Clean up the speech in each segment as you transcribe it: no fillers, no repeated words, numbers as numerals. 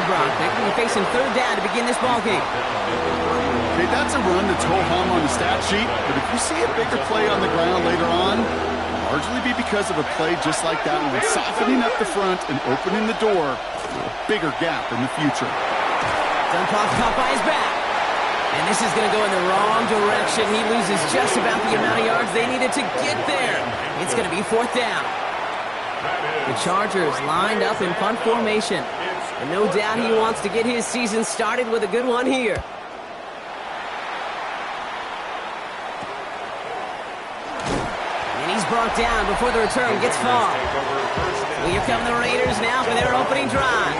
Brock. They're going to be facing third down to begin this ball game. Okay, that's a run that's ho-hum on the stat sheet, but if you see a bigger play on the ground later on, it'll largely be because of a play just like that one, softening up the front and opening the door for a bigger gap in the future. Dunkoff caught by his back. And this is going to go in the wrong direction. He loses just about the amount of yards they needed to get there. It's going to be fourth down. The Chargers lined up in punt formation. And no doubt he wants to get his season started with a good one here. And he's brought down before the return gets far. Well, here come the Raiders now for their opening drive.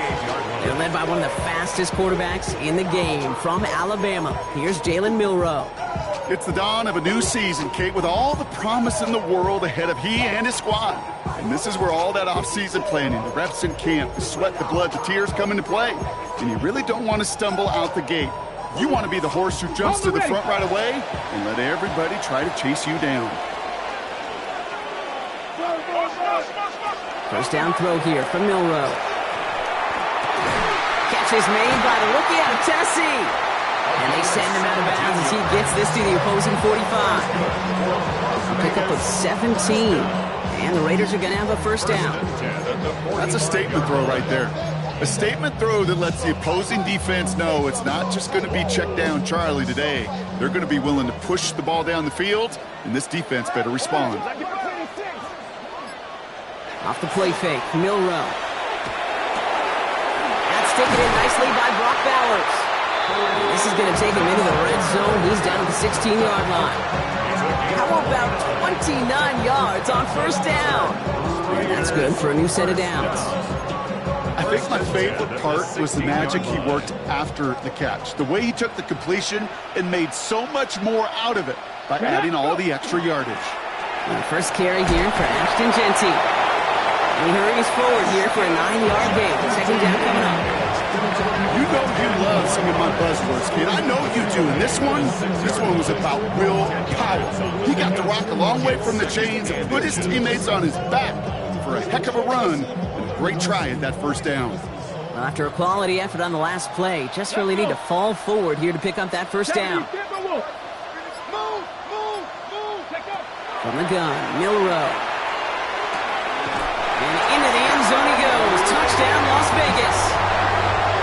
They're led by one of the fastest quarterbacks in the game from Alabama. Here's Jalen Milroe. It's the dawn of a new season, Kate, with all the promise in the world ahead of he and his squad. And this is where all that off-season planning, the reps in camp, the sweat, the blood, the tears come into play. And you really don't want to stumble out the gate. You want to be the horse who jumps to the front right away and let everybody try to chase you down. First down throw here from Milroe. Catch is made by the rookie out of Tennessee. And they send him out of bounds as he gets this to the opposing 45. A pickup of 17. And the Raiders are going to have a first down. That's a statement throw right there. A statement throw that lets the opposing defense know it's not just going to be check down Charlie today. They're going to be willing to push the ball down the field, and this defense better respond. Off the play fake, Milroe. That's taken in nicely by Brock Bowers. This is going to take him into the red zone. He's down at the 16-yard line. How about 29 yards on first down? And that's good for a new set of downs. I think my favorite part was the magic he worked after the catch. The way he took the completion and made so much more out of it by adding all the extra yardage. And first carry here for Ashton Genty. He hurries forward here for a 9-yard gain. Second down coming up. You know you love some of my buzzwords, kid. I know you do. And this one was about Will Powell. He got the rock a long way from the chains and put his teammates on his back for a heck of a run and a great try at that first down. Well, after a quality effort on the last play, just really need to fall forward here to pick up that first down. From the gun, Milroe. And into the end zone he goes. Touchdown, Las Vegas.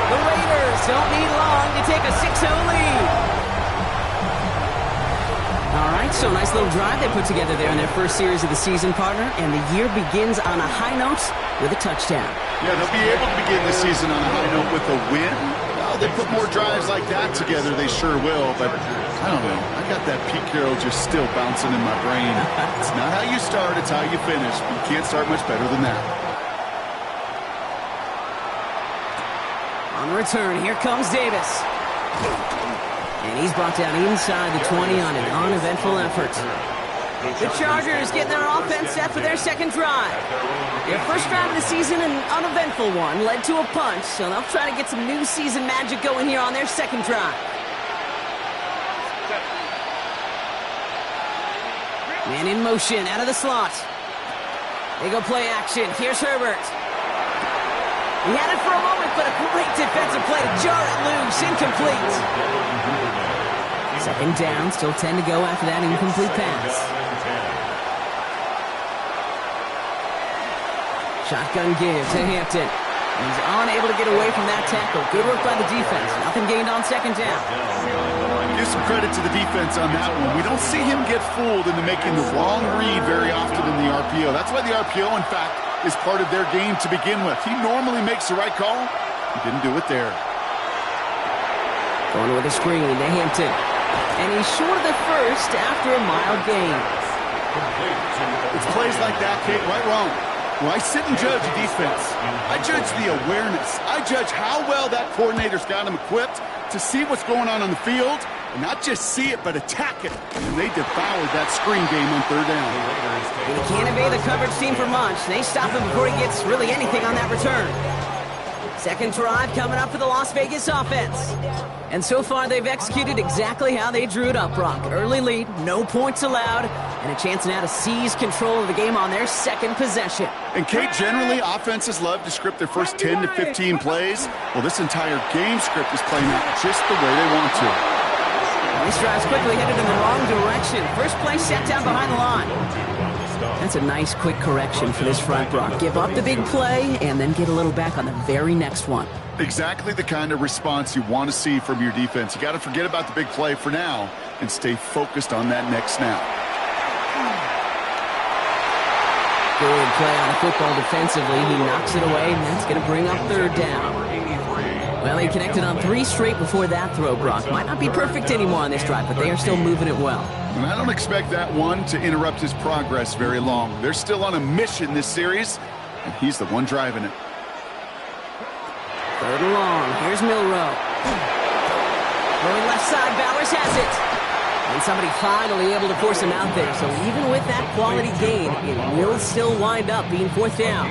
The Raiders don't need long to take a 6-0 lead. All right, so nice little drive they put together there in their first series of the season, partner, and the year begins on a high note with a touchdown. Yeah, they'll be able to begin the season on a high note with a win. Well, they put more drives like that together, they sure will, but I don't know. I got that Pete Carroll just still bouncing in my brain. It's not how you start, it's how you finish. You can't start much better than that. On the return, here comes Davis. And he's brought down inside the 20 on an uneventful effort. The Chargers getting their offense set for their second drive. Their first drive of the season, an uneventful one, led to a punch, so they'll try to get some new season magic going here on their second drive. Man in motion, out of the slot. They go play action. Here's Herbert. He had it for a moment, but a great defensive play to jar it loose. Incomplete. Second down, still 10 to go after that incomplete pass. Shotgun give to Hampton. He's unable to get away from that tackle. Good work by the defense. Nothing gained on second down. Give some credit to the defense on that one. We don't see him get fooled into making the wrong read very often in the RPO. That's why the RPO, in fact, is part of their game to begin with. He normally makes the right call. He didn't do it there. Going with a screen to Hampton. And he's short of the first after a mild gain. It's plays like that, Kate, right wrong. When I sit and judge a defense, I judge the awareness. I judge how well that coordinator's got him equipped to see what's going on the field, and not just see it, but attack it. And they devoured that screen game on third down. And he can't obey the coverage team for much. They stop him before he gets really anything on that return. Second drive coming up for the Las Vegas offense. And so far, they've executed exactly how they drew it up, Brock. Early lead, no points allowed, and a chance now to seize control of the game on their second possession. And, Kate, generally, offenses love to script their first 10 to 15 plays. Well, this entire game script is playing out just the way they want to. These drives quickly headed in the wrong direction. First play set down behind the line. That's a nice, quick correction for this front, Brock. Give up the big play and then get a little back on the very next one. Exactly the kind of response you want to see from your defense. You got to forget about the big play for now and stay focused on that next snap. Good play on the football defensively. He knocks it away, and that's going to bring up third down. Well, he connected on 3 straight before that throw, Brock. Might not be perfect anymore on this drive, but they are still moving it well. And I don't expect that one to interrupt his progress very long. They're still on a mission this series, and he's the one driving it. Third and long. Here's Milroe. Going left side, Bowers has it. And somebody finally able to force him out there. So even with that quality gain, it will still wind up being fourth down.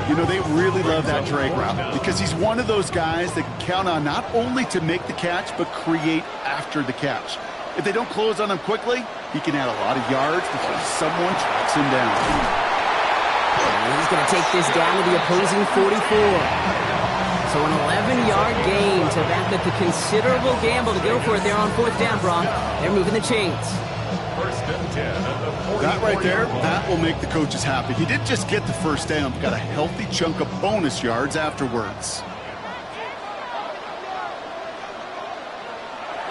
You know, they really love that drag route because he's one of those guys that can count on not only to make the catch, but create after the catch. If they don't close on him quickly, he can add a lot of yards before someone tracks him down. And he's going to take this down to the opposing 44. So an 11-yard gain to back up the considerable gamble to go for it there on fourth down, Brock. They're moving the chains. First and 10 at the 44. That right there, that will make the coaches happy. He didn't just get the first down, but got a healthy chunk of bonus yards afterwards.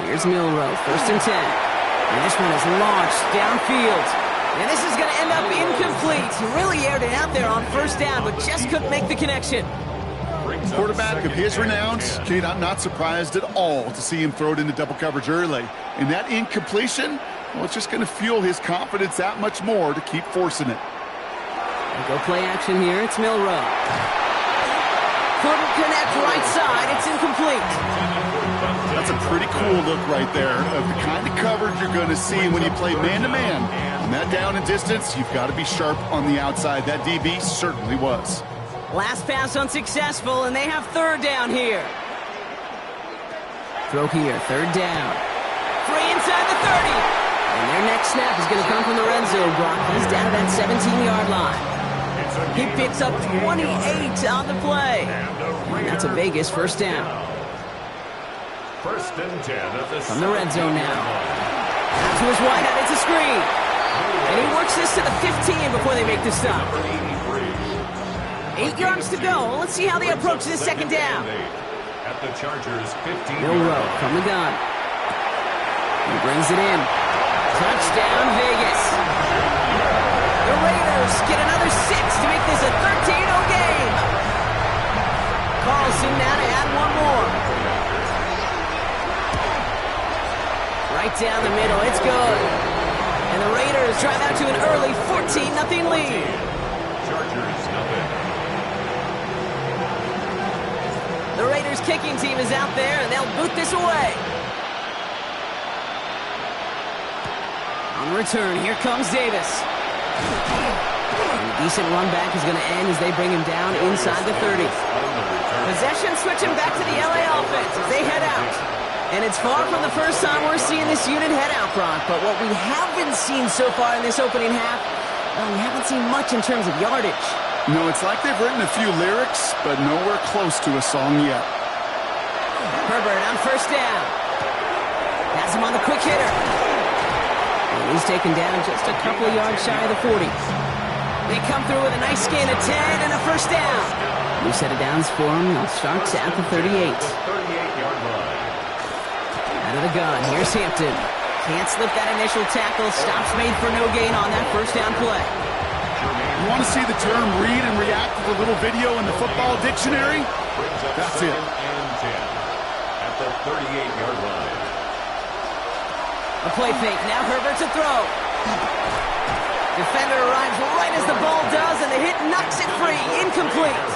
Here's Milroe, first and 10. And this one is launched downfield. And this is going to end up incomplete. He really aired it out there on first down, but just couldn't make the connection. Quarterback of his renown, Kate, I'm not surprised at all to see him throw it into double coverage early. And that incompletion, well, it's just going to fuel his confidence that much more to keep forcing it. Go play action here. It's Milroe. Couldn't connect right side. It's incomplete. That's a pretty cool look right there of the kind of coverage you're going to see when you play man-to-man. On that down and distance, you've got to be sharp on the outside. That DB certainly was. Last pass unsuccessful, and they have third down here. Throw here, third down. Free inside the 30. And their next snap is going to come from the red zone, Brock. He's down at that 17-yard line. He picks up 28 on the play. And that's a Vegas first down. First and 10 at the from the red zone now. Out to his wideout, it's a screen. And he works this to the 15 before they make the stop. 8 yards to go. Let's see how they approach this second down. At the Chargers 15. Milroe from the gun. He brings it in. Touchdown, Vegas. The Raiders get another 6 to make this a 13-0 game. Carlson now to add one more. Right down the middle. It's good. And the Raiders drive out to an early 14-0 lead. Chargers nothing. The Raiders kicking team is out there, and they'll boot this away. On return, here comes Davis. And a decent run back is going to end as they bring him down inside the 30. Possession switching back to the LA offense as they head out. And it's far from the first time we're seeing this unit head out, Brock. But what we haven't seen so far in this opening half, well, we haven't seen much in terms of yardage. No, it's like they've written a few lyrics, but nowhere close to a song yet. Herbert on first down. Has him on the quick hitter. And he's taken down just a couple of yards shy of the 40. They come through with a nice gain of 10 and a first down. New set of downs for him. He starts at the 38. 38-yard line. Out of the gun, here's Hampton. Can't slip that initial tackle. Stops made for no gain on that first down play. You want to see the term read and react to the little video in the football dictionary? That's it. And 10 at the 38-yard line. A play fake. Now Herbert to throw. Defender arrives right as the ball does, and the hit knocks it free. Incomplete.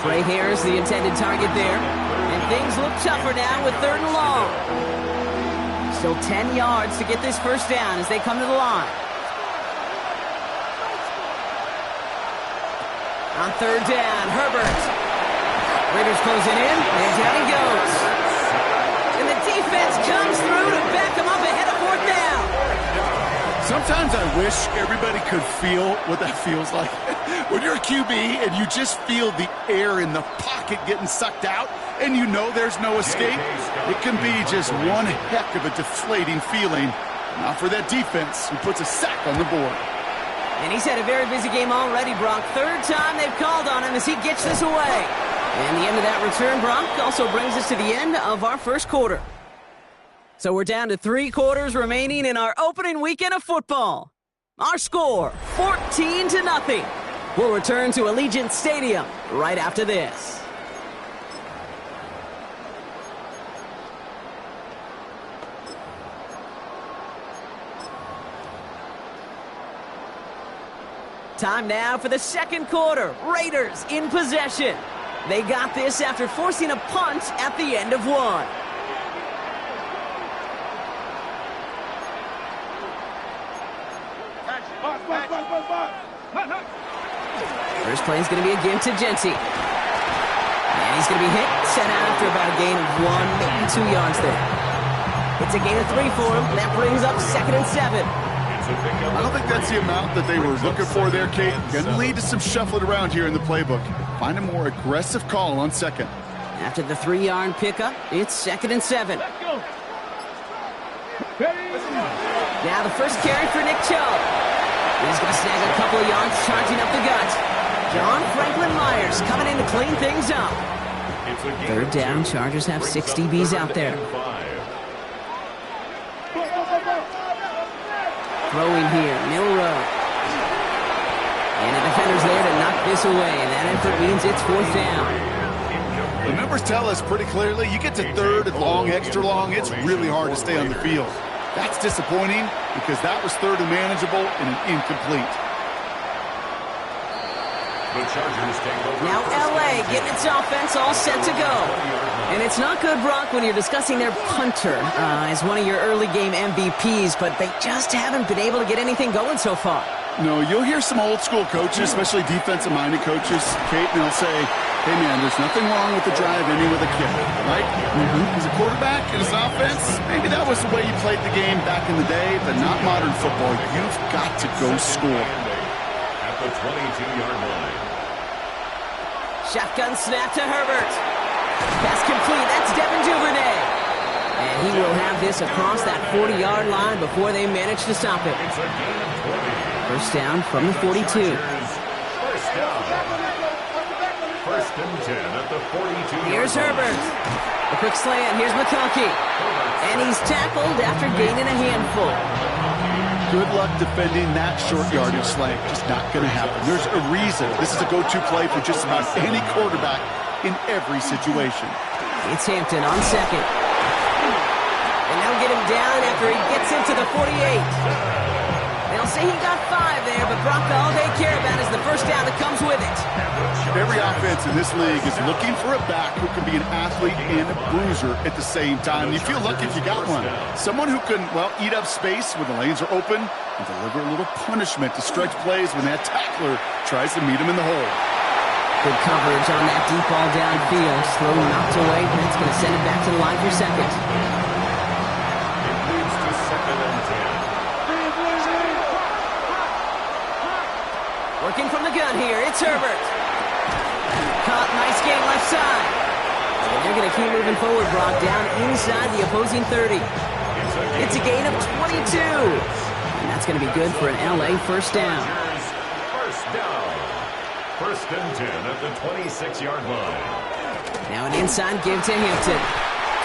Right here is the intended target there. And things look tougher now with third and long. Still 10 yards to get this first down as they come to the line. On third down, Herbert. Raiders closing in, and down he goes. And the defense comes through to back him up ahead of fourth down. Sometimes I wish everybody could feel what that feels like. When you're a QB and you just feel the air in the pocket getting sucked out and you know there's no escape, it can be just one heck of a deflating feeling. Not for that defense who puts a sack on the board. And he's had a very busy game already, Brock. Third time they've called on him as he gets this away. And the end of that return, Brock, also brings us to the end of our first quarter. So we're down to 3 quarters remaining in our opening weekend of football. Our score, 14-0. We'll return to Allegiant Stadium right after this. Time now for the second quarter. Raiders in possession. They got this after forcing a punt at the end of one. First play is going to be a give to Genty. And he's going to be hit, set out after about a gain of 1, maybe 2 yards there. It's a gain of 3 for him. That brings up 2nd and 7. I don't think that's the amount that they were looking for there, Kate. Going to lead to some shuffling around here in the playbook. Find a more aggressive call on second. After the 3-yard pickup, it's 2nd and 7. Now the first carry for Nick Chubb. He's going to snag a couple of yards, charging up the gut. John Franklin Myers coming in to clean things up. Third down, Chargers have 6 DBs out there. Throwing here, Milrow. And the defender's there to knock this away. That effort means it's 4th down. The numbers tell us pretty clearly, you get to 3rd and long, extra long, it's really hard to stay on the field. That's disappointing because that was 3rd and manageable and an incomplete. Now LA getting its offense all set to go. And it's not good, Brock, when you're discussing their punter as one of your early game MVPs, but they just haven't been able to get anything going so far. No, you'll hear some old school coaches, especially defensive-minded coaches, Kate, and they'll say, hey, man, there's nothing wrong with the drive ending with a kick, right? As a quarterback in his offense, maybe that was the way you played the game back in the day, but not modern football. You've got to go score. At the 22-yard line. Shotgun snap to Herbert. Pass complete. That's Devin Duvernay. And he will have this across that 40-yard line before they manage to stop it. First down from the 42. First down. 1st and 10 at the 42. Here's Herbert. A quick slant. Here's McConkey. And he's tackled after gaining a handful. Good luck defending that short yardage slant. Just not going to happen. There's a reason. This is a go-to play for just about any quarterback in every situation. It's Hampton on second. And they'll get him down after he gets into the 48. They'll say he got 5 there, but Brock, all they care about is the first down that comes with it. Every offense in this league is looking for a back who can be an athlete and a bruiser at the same time. You feel lucky if you got one. Someone who can, well, eat up space when the lanes are open and deliver a little punishment to stretch plays when that tackler tries to meet him in the hole. Good coverage on that deep ball downfield. Slow knocked away, but it's going to send it back to the line for second. It leads to 2nd and 10. Working from the gun here, it's Herbert. Caught, nice game left side. And they're going to keep moving forward, Brock, down inside the opposing 30. It's a gain of 22. And that's going to be good for an LA first down. First down. 1st and 10 at the 26-yard line. Now an inside give to Hampton.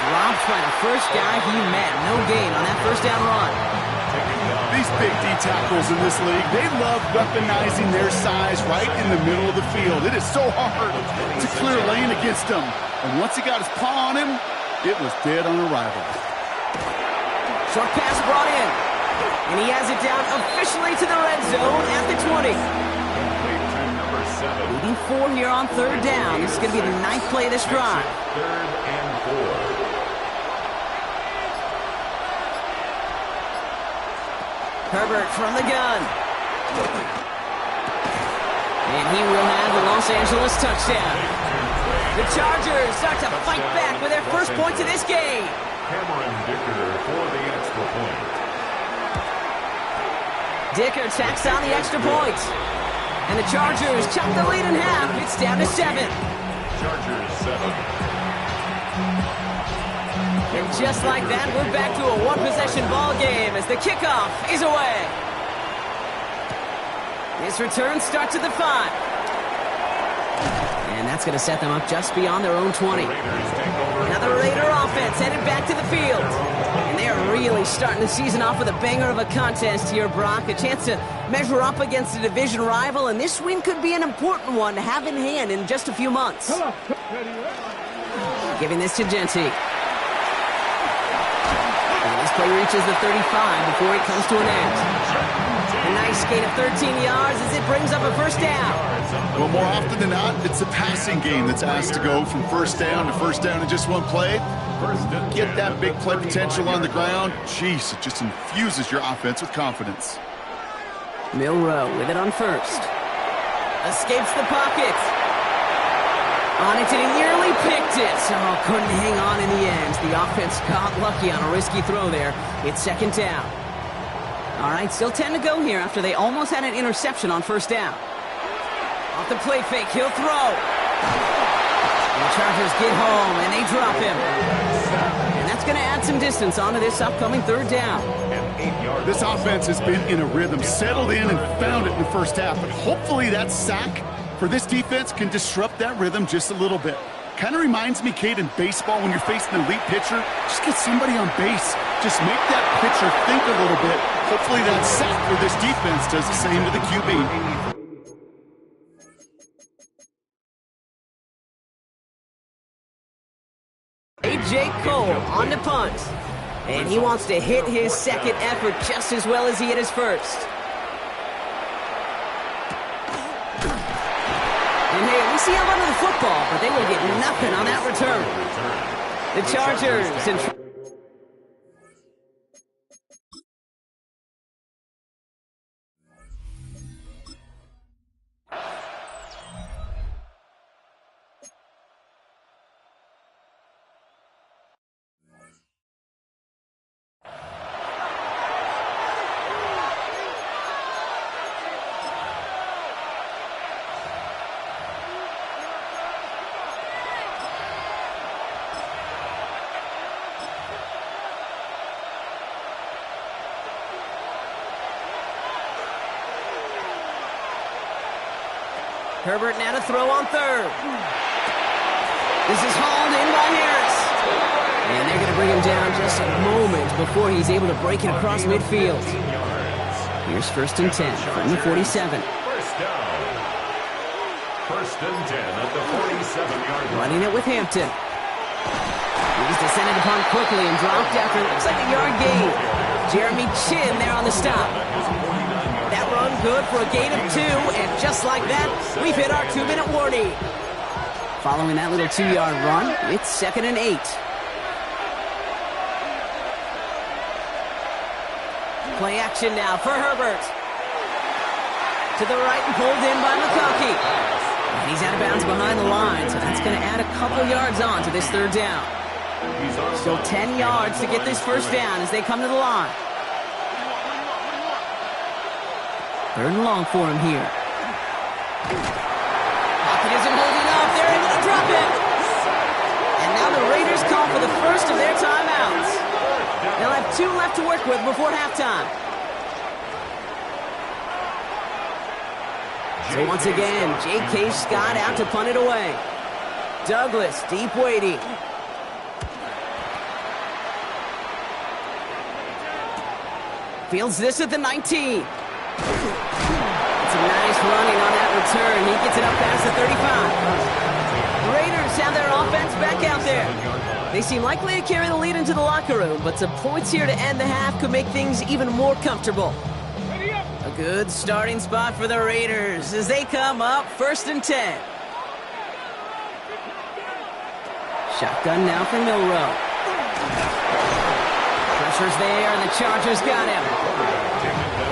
Dropped by the first guy he met. No gain on that first down run. These big D tackles in this league, they love weaponizing their size right in the middle of the field. It is so hard to clear lane against them. And once he got his paw on him, it was dead on arrival. Short pass brought in. And he has it down officially to the red zone at the 20. Leading 4 here on 3rd down. This is going to be the 9th play of this drive. 3rd and 4. Herbert from the gun. And he will have the Los Angeles touchdown. The Chargers start to fight back with their first points of this game. Cameron Dicker for the extra point. Dicker tacks on the extra point. And the Chargers chop the lead in half. It's down to 7. Chargers 7. And just like that, we're back to a one-possession ball game as the kickoff is away. This return starts at the 5. And that's going to set them up just beyond their own 20. Now the Raider offense headed back to the field. And they are really starting the season off with a banger of a contest here, Brock. A chance to measure up against a division rival, and this win could be an important one to have in hand in just a few months. Giving this to Genty. And this play reaches the 35 before it comes to an end. A nice gain of 13 yards as it brings up a first down. Well, more often than not, it's the passing game that's asked to go from first down in just one play. Get that big play potential on the ground. Jeez, it just infuses your offense with confidence. Milroe with it on first. Escapes the pocket. On it, and he nearly picked it. Oh, couldn't hang on in the end. The offense got lucky on a risky throw there. It's second down. All right, still 10 to go here after they almost had an interception on first down. Off the play fake, he'll throw. And the Chargers get home, and they drop him. And that's going to add some distance onto this upcoming third down. This offense has been in a rhythm, settled in and found it in the first half. But hopefully that sack for this defense can disrupt that rhythm just a little bit. Kind of reminds me, Kate, in baseball when you're facing an elite pitcher, just get somebody on base. Just make that pitcher think a little bit. Hopefully that sack for this defense does the same to the QB. A.J. Cole on the punt. And he wants to hit his second effort just as well as he hit his first. And hey, we see him under the football, but they will get nothing on that return. The Chargers in... Herbert now to throw on third. This is hauled in by Harris. And they're going to bring him down just a moment before he's able to break it across midfield. Here's first and 10 from the 47. First down. First and 10 at the 47-yard line. Running it with Hampton. He's descended upon quickly and dropped after it looks like a yard gain. Jeremy Chin there on the stop. That run good for a gain of 2, and just like that, we've hit our 2-minute warning. Following that little 2-yard run, it's second and 8. Play action now for Herbert. To the right and pulled in by McConkey. And he's out of bounds behind the line, so that's going to add a couple yards on to this third down. Still 10 yards to get this first down as they come to the line. Third and long for him here. Pocket isn't holding up. They're able to drop it. And now the Raiders call for the first of their timeouts. They'll have 2 left to work with before halftime. So once again, J.K. Scott out to punt it away. Douglas deep waiting. Fields this at the 19. It's a nice running on that return. He gets it up past the 35. The Raiders have their offense back out there. They seem likely to carry the lead into the locker room, but some points here to end the half could make things even more comfortable. A good starting spot for the Raiders as they come up first and 10. Shotgun now for Milroe. Pressure's there, and the Chargers got him.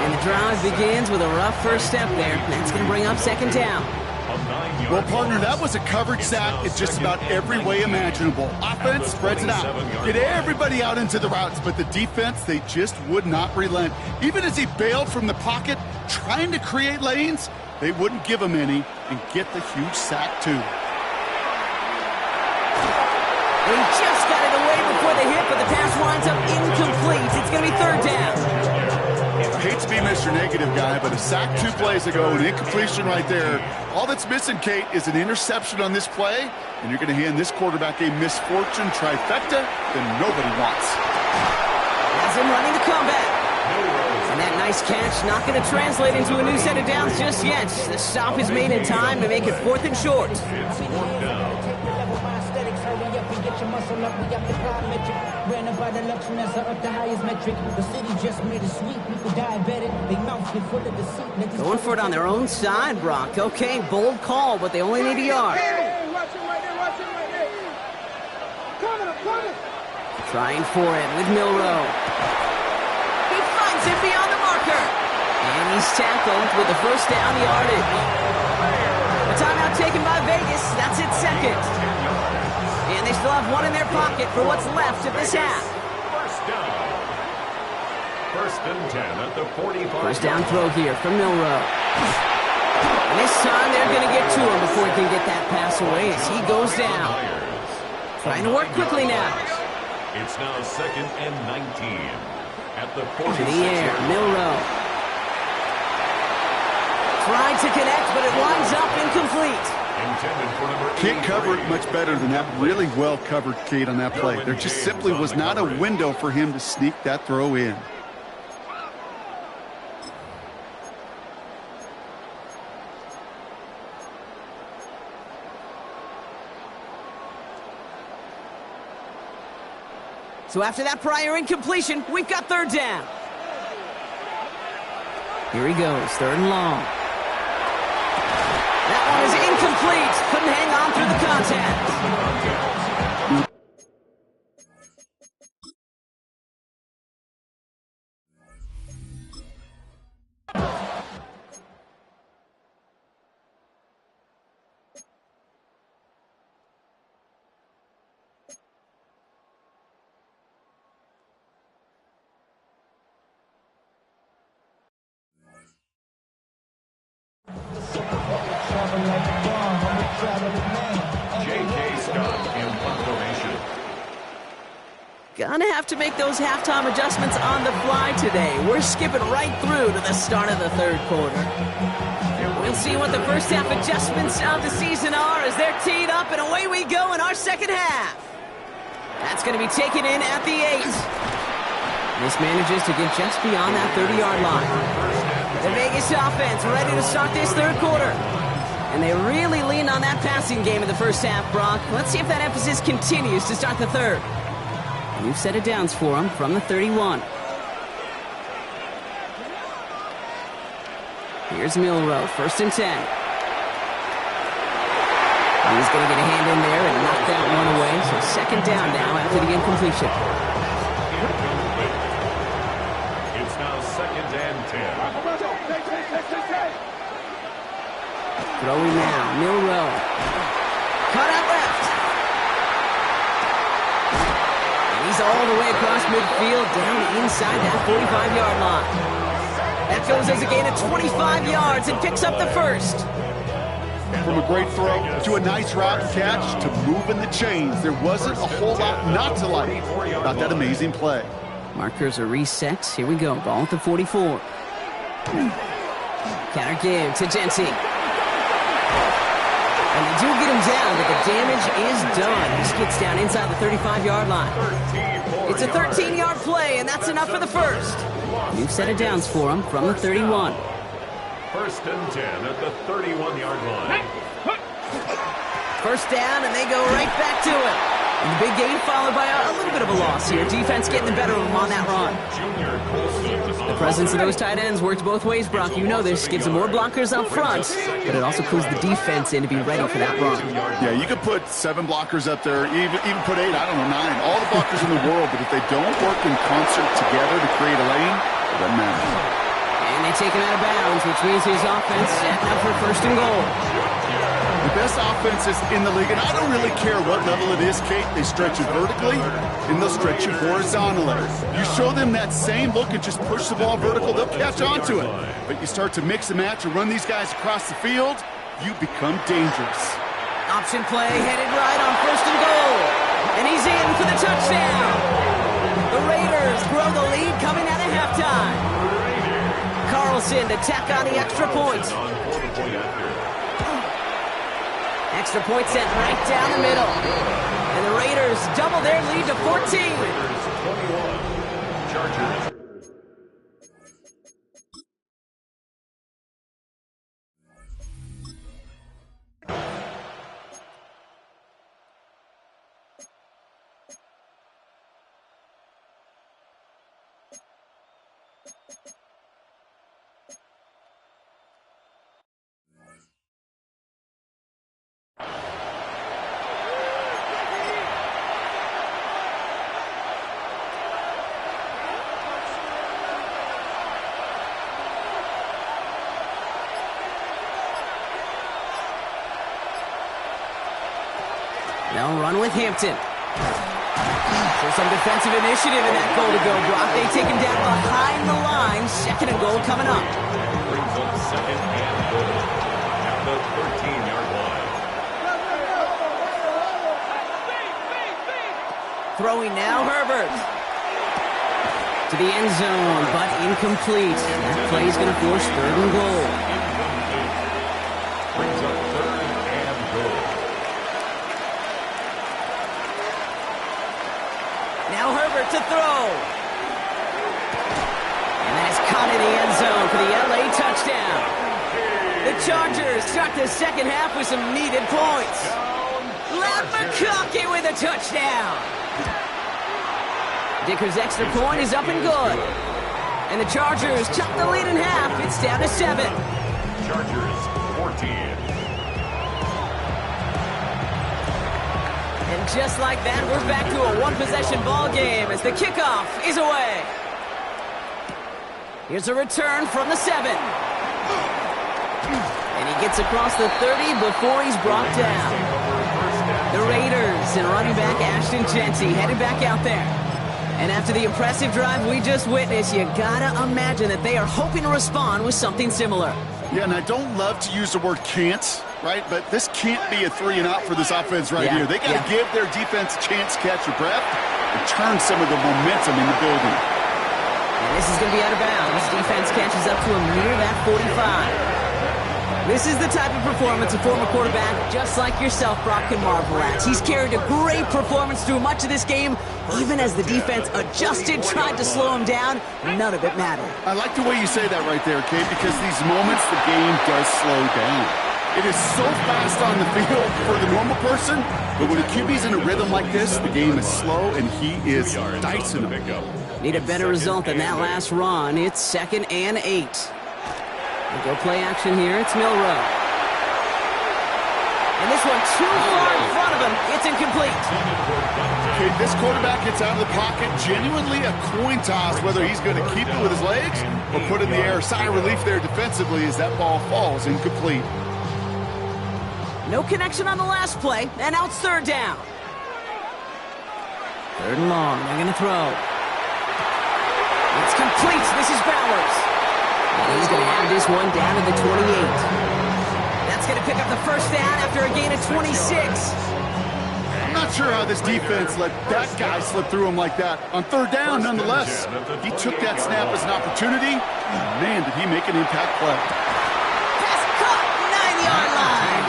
And the drive begins with a rough first step there. That's going to bring up second down. A 9 Well, partner, that was a coverage sack in just about every way imaginable. Offense spreads it out. Get everybody out into the routes, but the defense, they just would not relent. Even as he bailed from the pocket, trying to create lanes, they wouldn't give him any and get the huge sack, too. He just got it away before the hit, but the pass winds up incomplete. It's going to be third down. I hate to be Mr. Negative guy, but a sack 2 plays ago, an incompletion right there. All that's missing, Kate, is an interception on this play, and you're going to hand this quarterback a misfortune trifecta that nobody wants. Has him running the comeback. And that nice catch not going to translate into a new set of downs just yet. The stop is made in time to make it 4th and short. Going for it on their own side, Brock. Okay, bold call, but they only need a yard. Trying for it with Milroe. He finds it beyond the marker. And he's tackled with the first down yardage. A timeout taken by Vegas. That's its second. And they still have one in their pocket for what's left of this half. First down. First and 10 at the 45. First down throw here from Milroe. And this time they're going to get to him before he can get that pass away as he goes down. Trying to work quickly now. It's now 2nd and 19 at the 46. To the air, Milroe. Tried to connect, but it winds up incomplete. Can't cover it much better than that really well-covered Kate on that play. There just simply was not a window for him to sneak that throw in. So after that prior incompletion, we've got third down. Here he goes, 3rd and long. That one is incomplete. Couldn't hang on through the contact. Gonna have to make those halftime adjustments on the fly today. We're skipping right through to the start of the 3rd quarter. We'll see what the first half adjustments of the season are as they're teed up, and away we go in our second half. That's going to be taken in at the 8. This manages to get just beyond that 30-yard line. The Vegas offense ready to start this 3rd quarter. And they really leaned on that passing game in the first half, Brock. Let's see if that emphasis continues to start the 3rd. New set of downs for him from the 31. Here's Milroe, 1st and 10. He's going to get a hand in there and knock that one away. So 2nd down now after the incompletion. It's now 2nd and 10. Throwing now, Milroe. Cut out left. He's all the way across midfield, down inside that 45-yard line. That goes as a gain of 25 yards and picks up the 1st. From a great throw to a nice route catch to moving the chains, there wasn't a whole lot not to like about that amazing play. Markers are reset. Here we go. Ball at the 44. Counter give to Jency. And they do get him down, but the damage is done. He gets down inside the 35-yard line. It's a 13-yard play, and that's enough for the 1st. New set of downs for him from the 31. 1st and 10 at the 31-yard line. First down, and they go right back to it. And the big gain followed by a little bit of a loss here. Defense getting the better of them on that run. The presence of those tight ends works both ways, Brock. You know this. Gives them more blockers up front, but it also clues the defense in to be ready for that run. Yeah, you could put 7 blockers up there, even put 8, I don't know, 9. All the blockers in the world, but if they don't work in concert together to create a lane, it doesn't matter. And they take him out of bounds, which means his offense setting up for 1st and goal. The best offenses in the league, and I don't really care what level it is, Kate, they stretch you vertically and they'll stretch you horizontally. You show them that same look and just push the ball vertical, they'll catch on to it. But you start to mix and match and run these guys across the field, you become dangerous. Option play headed right on 1st and goal. And he's in for the touchdown. The Raiders grow the lead coming out of halftime. Carlson to tack on the extra point. Extra point sent right down the middle. And the Raiders double their lead to 14. Chargers. They'll run with Hampton. So some defensive initiative in that goal to go. Brock, they take him down behind the line. 2nd and goal coming up. Brings up 2nd and goal at the 13-yard line. Throwing now, Herbert. To the end zone, but incomplete. That play's going to force 3rd and goal. Brings up 3rd and goal. Now Herbert to throw. And that's caught in the end zone for the LA touchdown. The Chargers start the 2nd half with some needed points. Lat McConkey with a touchdown. Dicker's extra point is up and good. And the Chargers chop the lead in half. It's down to 7. Chargers 14. And just like that, we're back to a one-possession ball game as the kickoff is away. Here's a return from the 7. And he gets across the 30 before he's brought down. The Raiders and running back Ashton Jeanty headed back out there. And after the impressive drive we just witnessed, you gotta imagine that they are hoping to respond with something similar. Yeah, and I don't love to use the word can't, right? But this can't be a 3-and-out for this offense right here. They got to give their defense a chance to catch their breath and turn some of the momentum in the building. And this is going to be out of bounds. Defense catches up to him near that 45. This is the type of performance a former quarterback, just like yourself, Brock, can marvel at. He's carried a great performance through much of this game, even as the defense adjusted, tried to slow him down. None of it mattered. I like the way you say that right there, Kate, because these moments the game does slow down. It is so fast on the field for the normal person, but when a QB's in a rhythm like this, the game is slow and he is dicing them. Need a better result than that last run. It's 2nd and 8. We'll go play action here. It's Milrow. And this one too far in front of him. It's incomplete. Okay, this quarterback gets out of the pocket. Genuinely a coin toss whether he's going to keep it with his legs or put it in the air. Sigh of relief there defensively as that ball falls incomplete. No connection on the last play, and now it's 3rd down. 3rd and long. They're going to throw. It's complete. This is Bowers. And he's going to have this one down to the 28. That's going to pick up the 1st down after a gain of 26. I'm not sure how this defense let that guy slip through him like that. On 3rd down, nonetheless, he took that snap as an opportunity. Man, did he make an impact play. Pass caught, 9-yard line.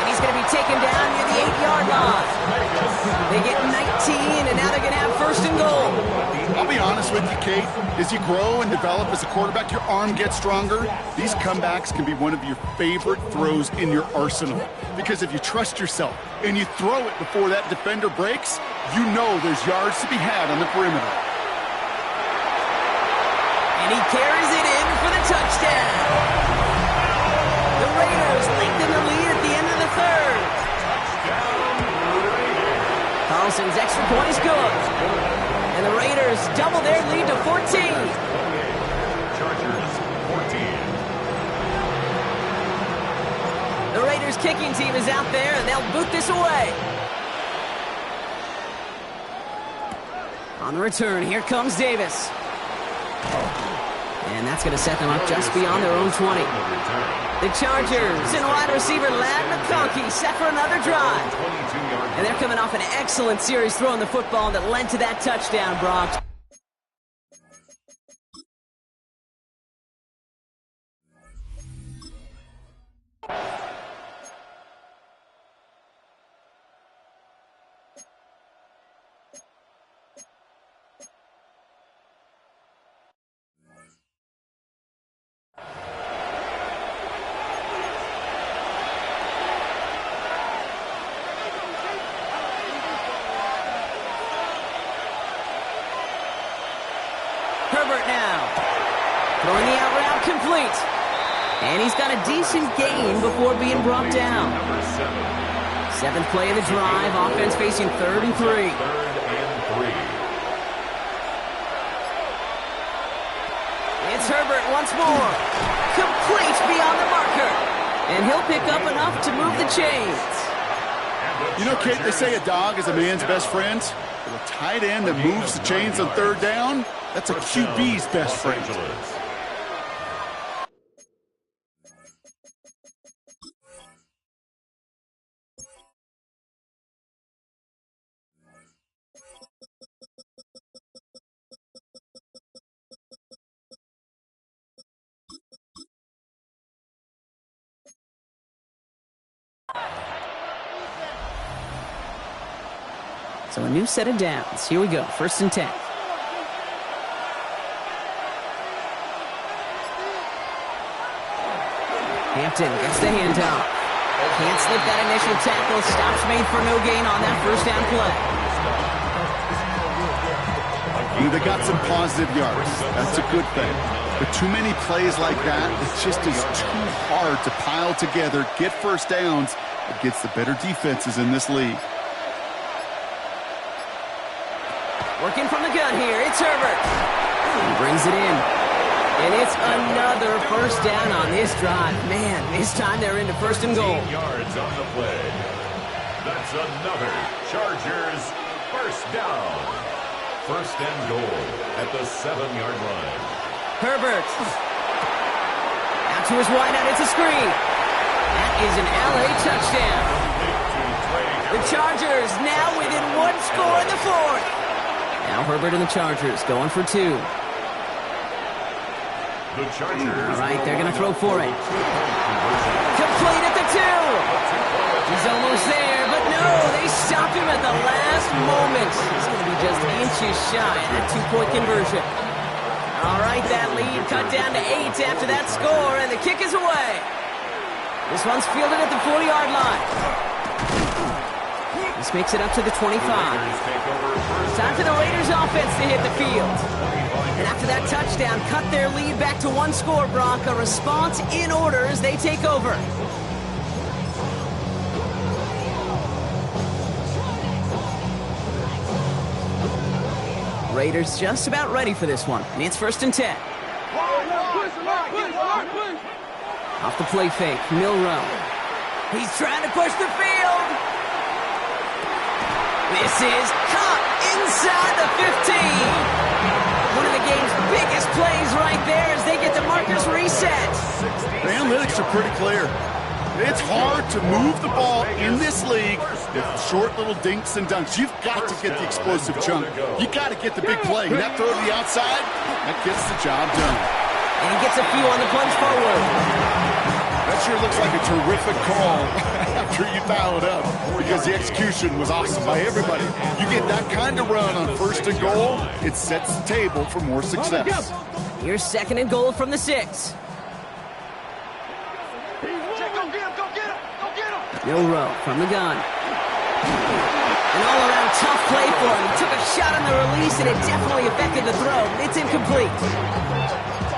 And he's going to be taken down near the 8-yard line. They get 19, and now they're going to have 1st and goal. I'll be honest with you, Kate. As you grow and develop as a quarterback, your arm gets stronger. These comebacks can be one of your favorite throws in your arsenal. Because if you trust yourself and you throw it before that defender breaks, you know there's yards to be had on the perimeter. And he carries it in for the touchdown. The Raiders lengthen the lead at the end of the 3rd. Carlson's extra point is good. And the Raiders double their lead to 14. Chargers 14. The Raiders Raiders kicking team is out there, and they'll boot this away. On the return, here comes Davis. And that's going to set them up just beyond their own 20. The Chargers and wide receiver Lad McConkey set for another drive. And they're coming off an excellent series throwing the football that led to that touchdown, Brock. Herbert now. Throwing the out route complete. And he's got a decent gain before being brought down. Seventh play of the drive. Offense facing 3rd and 3. It's Herbert once more. Complete beyond the marker. And he'll pick up enough to move the chains. You know, Kate, they say a dog is a man's best friend. But a tight end that moves the chains on 3rd down, that's a QB's best friend. So a new set of downs. Here we go. 1st and 10. Hampton gets the handoff. Can't slip that initial tackle. Stops made for no gain on that 1st down play. They got some positive yards. That's a good thing. But too many plays like that, it just is too hard to pile together, get 1st downs against the better defenses in this league. Working from the gun here, it's Herbert. He brings it in. And it's another 1st down on this drive. Man, this time they're into 1st and goal. Yards on the play. That's another Chargers 1st down. 1st and goal at the 7-yard line. Herbert. Out to his wideout, it's a screen. That is an LA touchdown. The Chargers now within 1 score in the 4th. Now Herbert and the Chargers going for 2. The Chargers. All right, they're going to throw for it. Complete at the 2. He's almost there, but no, they stopped him at the last moment. He's going to be just inches shy of that 2-point conversion. All right, that lead cut down to 8 after that score, and the kick is away. This one's fielded at the 40-yard line. This makes it up to the 25. Time for the Raiders offense to hit the field. And after that touchdown, cut their lead back to 1 score, Brock. A response in order as they take over. Raiders just about ready for this one. And it's 1st and 10. Off the play fake, Milrow. He's trying to push the field. This is caught inside the 15. One of the game's biggest plays right there as they get the markers reset. The analytics are pretty clear. It's hard to move the ball in this league with short little dinks and dunks. You've got to get the explosive chunk. You got to get the big play. And that throw to the outside, that gets the job done. And he gets a few on the plunge forward. That sure looks like a terrific call after you dial it up, because the execution was awesome by everybody. You get that kind of run on 1st and goal, it sets the table for more success. Here's 2nd and goal from the 6. Milrow from the gun. An all-around tough play for him. He took a shot on the release, and it definitely affected the throw. It's incomplete.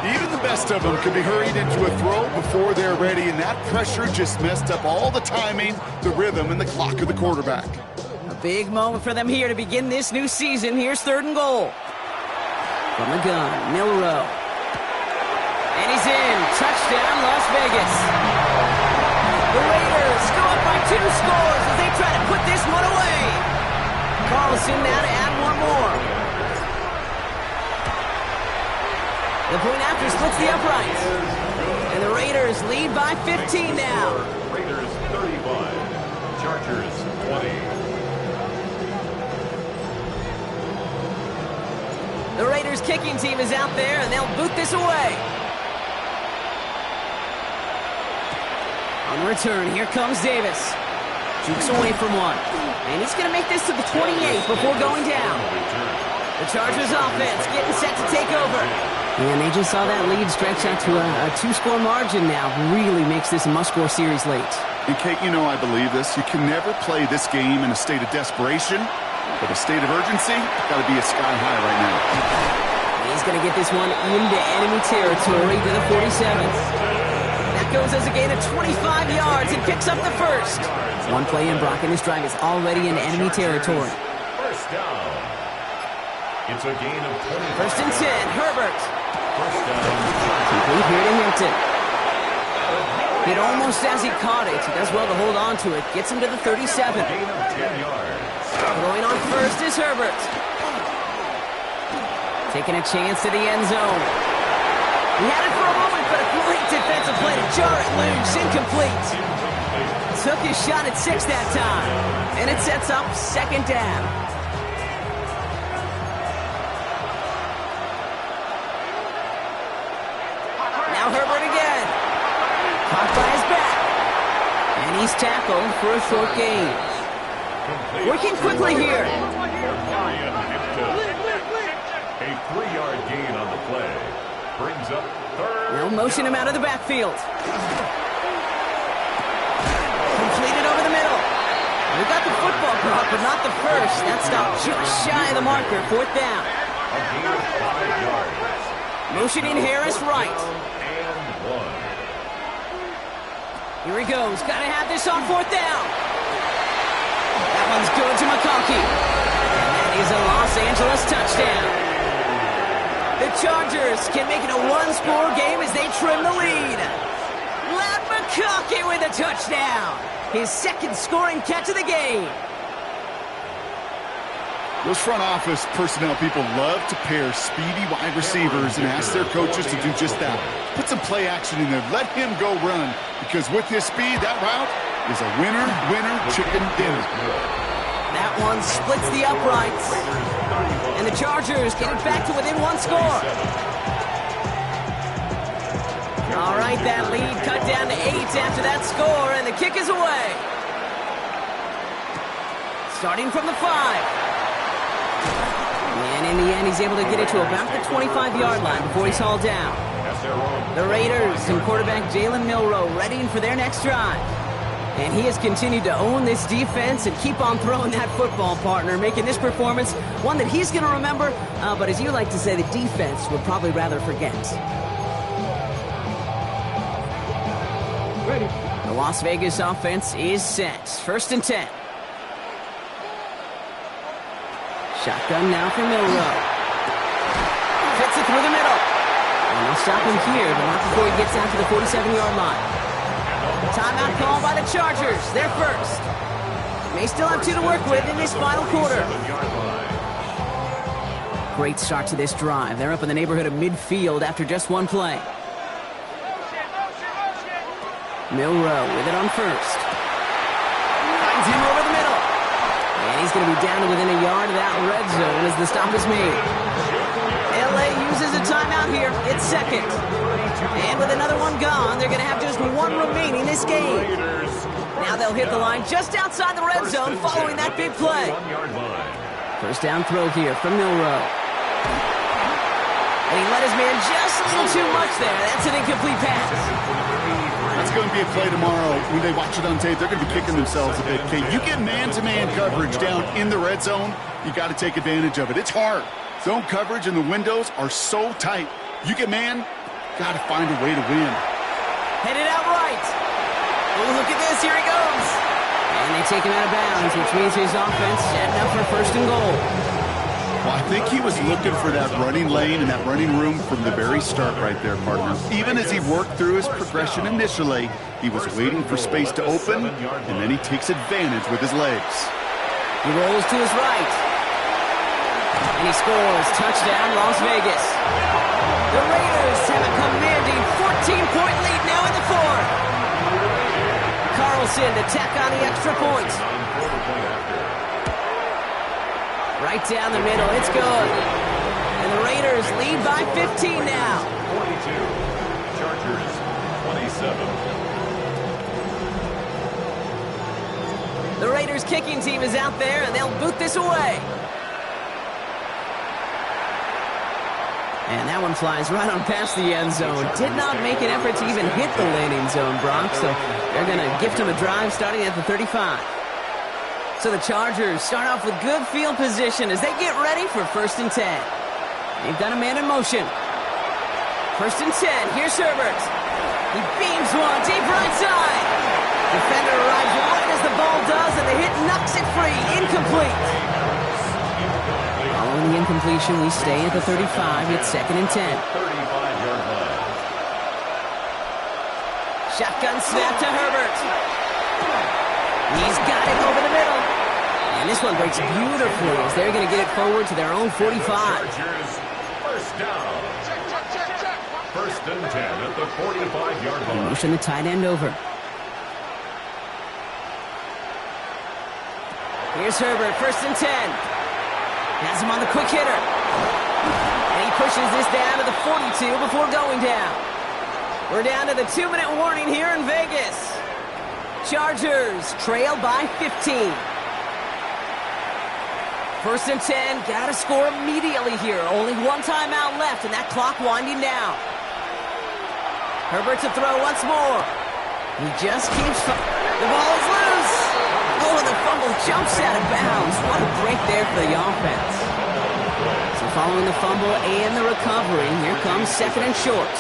Even the best of them can be hurried into a throw before they're ready, and that pressure just messed up all the timing, the rhythm, and the clock of the quarterback. A big moment for them here to begin this new season. Here's 3rd and goal. From the gun, Milrow. And he's in. Touchdown, Las Vegas. The Raiders go up by 2 scores as they try to put this one away. Carlson now to add one more. The point after splits the uprights. And the Raiders lead by 15 now. Raiders 35, Chargers 20. The Raiders kicking team is out there, and they'll boot this away. On the return, here comes Davis. Jukes away from one. And he's going to make this to the 28 before going down. The Chargers offense getting set to take over. And they just saw that lead stretch out to a 2-score margin now. Really makes this a must-score series late. And Kate, you know I believe this. You can never play this game in a state of desperation. But a state of urgency, got to be a sky high right now. He's going to get this one into enemy territory to the 47. That goes as a gain of 25 yards and picks up the first. One play in, Brock, and this drive is already in enemy territory. First down. It's a gain of 25. First and 10, Herbert. First down. Complete here to Hampton. Hit almost as he caught it. He does well to hold on to it. Gets him to the 37. Gain of 10 yards. Going on first is Herbert. Taking a chance to the end zone. He had it for a moment, but a great defensive play to jar it loose. Incomplete. Took his shot at 6 that time. And it sets up second down. Now Herbert again. Caught by his back. And he's tackled for a short gain. Working quickly here. A 3-yard gain on the play. Brings up third. They'll motion him out of the backfield. Completed over the middle. We got the football clock, but not the first. That stopped just shy of the marker. 4th down. A gain of 5 yards. Motioning Harris right. And 1. Here he goes. Got to have this on 4th down. That one's good to McConkey. And that is a Los Angeles touchdown. The Chargers can make it a 1-score game as they trim the lead. Lad McConkey with a touchdown. His second scoring catch of the game. Those front office personnel people love to pair speedy wide receivers and ask their coaches to do just that. Put some play action in there. Let him go run. Because with his speed, that route is a winner, chicken dinner. That one splits the uprights. And the Chargers get it back to within 1 score. All right, that lead cut down to 8 after that score, and the kick is away. Starting from the 5. And in the end, he's able to get it to about the 25-yard line before he's hauled down. The Raiders and quarterback Jalen Milroe readying for their next drive. And he has continued to own this defense and keep on throwing that football, partner, making this performance one that he's going to remember, but as you like to say, the defense would probably rather forget. Ready. The Las Vegas offense is set. First and 10. Shotgun now for Milroe. Fits it through the middle. And they'll stop him here, but not before he gets out to the 47-yard line. Timeout call by the Chargers. They're first. May still have 2 to work with in this final quarter. Great start to this drive. They're up in the neighborhood of midfield after just 1 play. Milroe with it on first. Finds him over the middle. And he's going to be down to within a yard of that red zone as the stop is made. LA uses a timeout here. It's second. And with another one gone, they're going to have just 1 remaining this game. Now they'll hit the line just outside the red zone following that big play. First down throw here from Milroe. And he let his man just a little too much there. That's an incomplete pass. That's going to be a play tomorrow. When they watch it on tape, they're going to be kicking themselves a bit. Okay, you get man-to-man coverage down in the red zone, you got to take advantage of it. It's hard. Zone coverage and the windows are so tight. You get man, got to find a way to win. Headed out right. Oh, look at this. Here he goes. And they take him out of bounds, which means his offense setting up for first and goal. Well, I think he was looking for that running lane and that running room from the very start right there, partner. Even as he worked through his progression initially, he was waiting for space to open, and then he takes advantage with his legs. He rolls to his right. And he scores. Touchdown, Las Vegas. The Raiders have a commanding 14-point lead now in the fourth. Carlson to tack on the extra point. Right down the middle. It's good. And the Raiders lead by 15 now. 42. Chargers 27. The Raiders kicking team is out there, and they'll boot this away. And that one flies right on past the end zone. Did not make an effort to even hit the landing zone, Brock. So they're going to gift him a drive starting at the 35. So the Chargers start off with good field position as they get ready for 1st and 10. They've got a man in motion. 1st and 10. Here's Herbert. He beams one deep right side. Defender arrives right as the ball does, and the hit knocks it free. Incomplete. Following the incompletion, we stay at the 35. It's 2nd and 10. 35-yard line. Shotgun snap to Herbert. He's got it over the middle. And this one breaks beautifully as they're going to get it forward to their own 45. Chargers, 1st down. 1st and 10 at the 45-yard They line. motion the tight end over. Here's Herbert, 1st and 10. Has him on the quick hitter. And he pushes this down to the 42 before going down. We're down to the 2-minute warning here in Vegas. Chargers trail by 15. 1st and 10, gotta score immediately here. Only one timeout left, and that clock winding down. Herbert to throw once more. He just keeps... The ball is loose. Oh, the fumble jumps out of bounds. What a break there for the offense. So following the fumble and the recovery, here comes 2nd and short.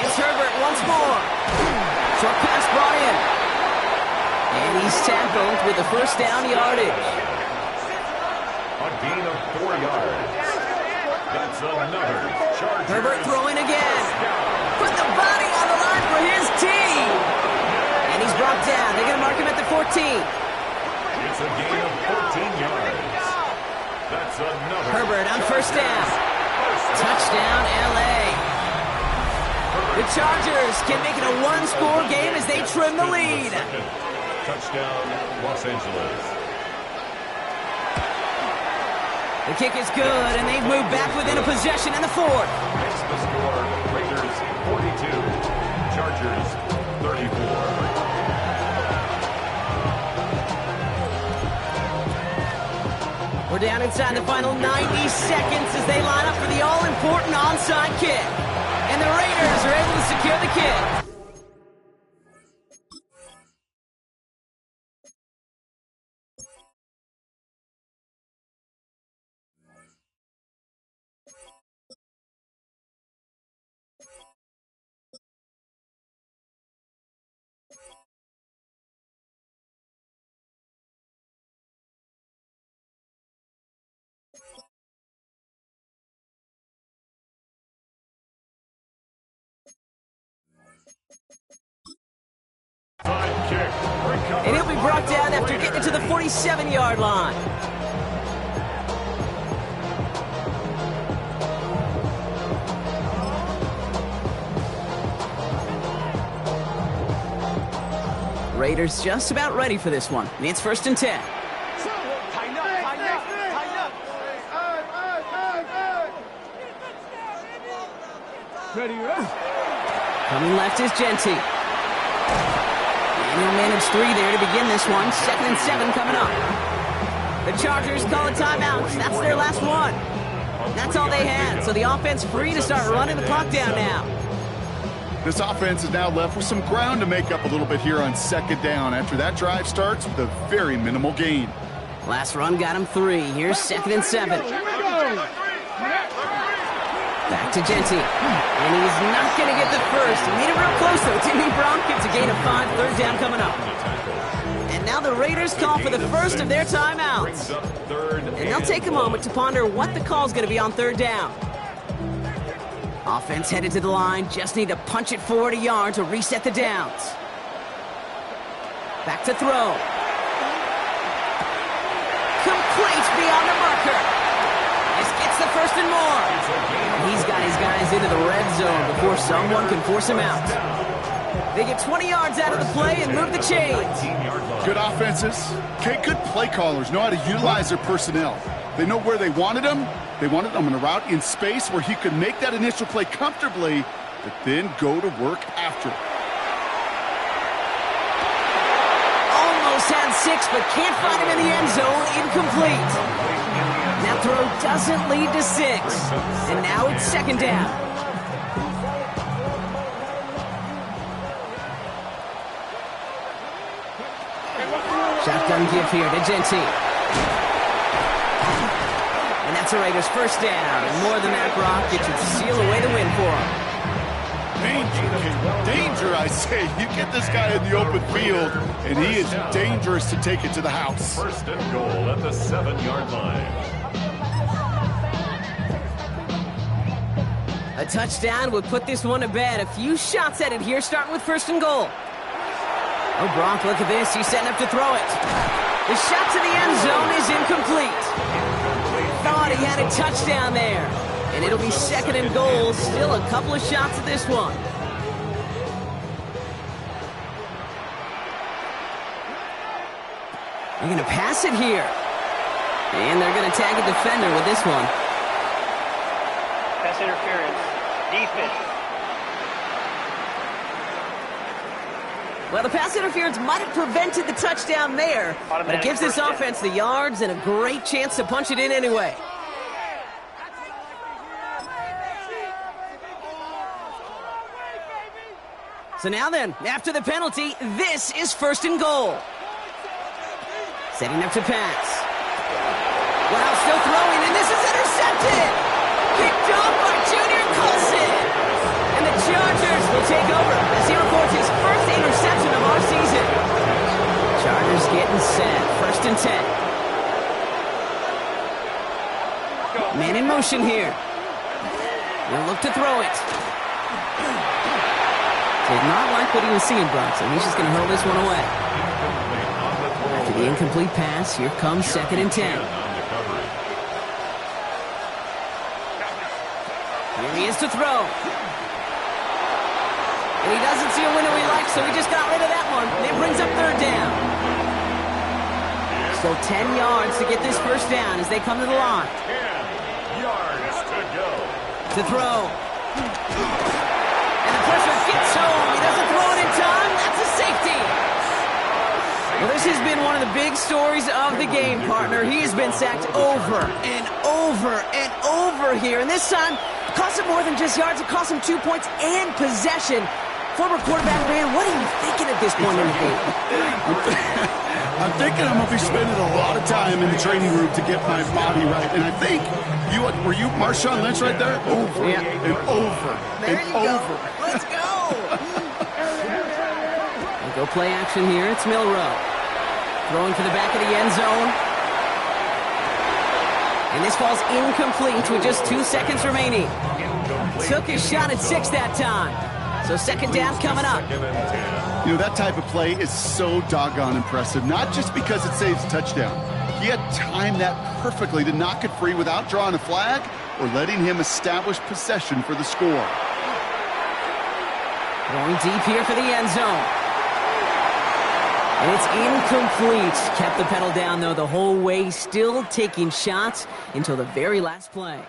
It's Herbert once more. Short pass brought in. And he's tackled with the 1st down yardage. A gain of 4 yards. That's another Chargers. Herbert throwing again. Put the body on the line for his team. And he's brought down. They're going to mark him at the 14. It's a gain of 14 yards. That's another. Herbert on 1st down. Touchdown, L.A. The Chargers can make it a one-score game as they trim the lead. Touchdown, Los Angeles. The kick is good, and they've moved back within a possession in the 4th. Makes the score Raiders 42, Chargers 34. We're down inside the final 90 seconds as they line up for the all-important onside kick. And the Raiders are able to secure the kick. And he'll be brought down after getting to the 47-yard line. Raiders just about ready for this one. And it's 1st and 10. Coming left is Genty. And he'll manage 3 there to begin this one. 2nd and 7 coming up. The Chargers call a timeout. That's their last one. That's all they had. So the offense free to start running the clock down now. This offense is now left with some ground to make up a little bit here on 2nd down after that drive starts with a very minimal gain. Last run got him 3. Here's 2nd and 7. Back to Genty. And he's not going to get the first. He made it real close, though. Timmy Brock gets a gain of 5. 3rd down coming up. And now the Raiders call for the first of their timeouts. And they'll take a moment to ponder what the call is going to be on third down. Offense headed to the line, just need to punch it forward a yard to reset the downs. Back to throw. Complete beyond the marker. This gets the first and more. And he's got his guys into the red zone before someone can force him out. They get 20 yards out of the play and move the chains. Good offenses. Okay, good play callers know how to utilize their personnel. They know where they wanted them. They wanted them on a route in space where he could make that initial play comfortably, but then go to work after. Almost had 6, but can't find him in the end zone. Incomplete. That throw doesn't lead to 6. And now it's second down. Shotgun give here to Genti. And that's a Raiders first down. And more than that, Brock, it should seal away the win for him. Danger, I say. You get this guy in the open field, and he is dangerous to take it to the house. First and goal at the 7-yard line. A touchdown would put this one to bed. A few shots at it here, starting with first and goal. Oh, Brock, look at this. He's setting up to throw it. The shot to the end zone is incomplete. Thought he had a touchdown there. And it'll be second and goal. Still a couple of shots at this one. They're going to pass it here. And they're going to tag a defender with this one. Pass interference. Defense. Well, the pass interference might have prevented the touchdown there, but it gives this offense the yards and a great chance to punch it in anyway. So now then, after the penalty, this is first and goal. Setting up to pass. Wow, still throwing, and this is intercepted! Picked off by Junior Colson! And the Chargers will take over as he records his first interception of our season. Chargers getting set. First and 10. Man in motion here. He'll look to throw it. Did not like what he was seeing, Bronson. He's just going to hurl this one away. After the incomplete pass, here comes second and 10. Here he is to throw. And he doesn't see a window he likes, so he just got rid of that one. And it brings up third down. So 10 yards to get this first down as they come to the line. 10 yards to go. To throw. And the pressure gets home. He doesn't throw it in time. That's a safety. Well, this has been one of the big stories of the game, partner. He has been sacked over and over and over here. And this time, it cost him more than just yards. It cost him 2 points and possession. Former quarterback, man, what are you thinking at this point in the game? I'm thinking I'm going to be spending a lot of time in the training room to get my body right. And I think, were you Marshawn Lynch right there? Over and over There and you go. over. Let's go. Go play action here. It's Milrow. Throwing to the back of the end zone. And this falls incomplete with just 2 seconds remaining. Took his shot at 6 that time. So second down coming up. You know, that type of play is so doggone impressive, not just because it saves a touchdown. He had timed that perfectly to knock it free without drawing a flag or letting him establish possession for the score. Going deep here for the end zone. And it's incomplete. Kept the pedal down, though, the whole way, still taking shots until the very last play.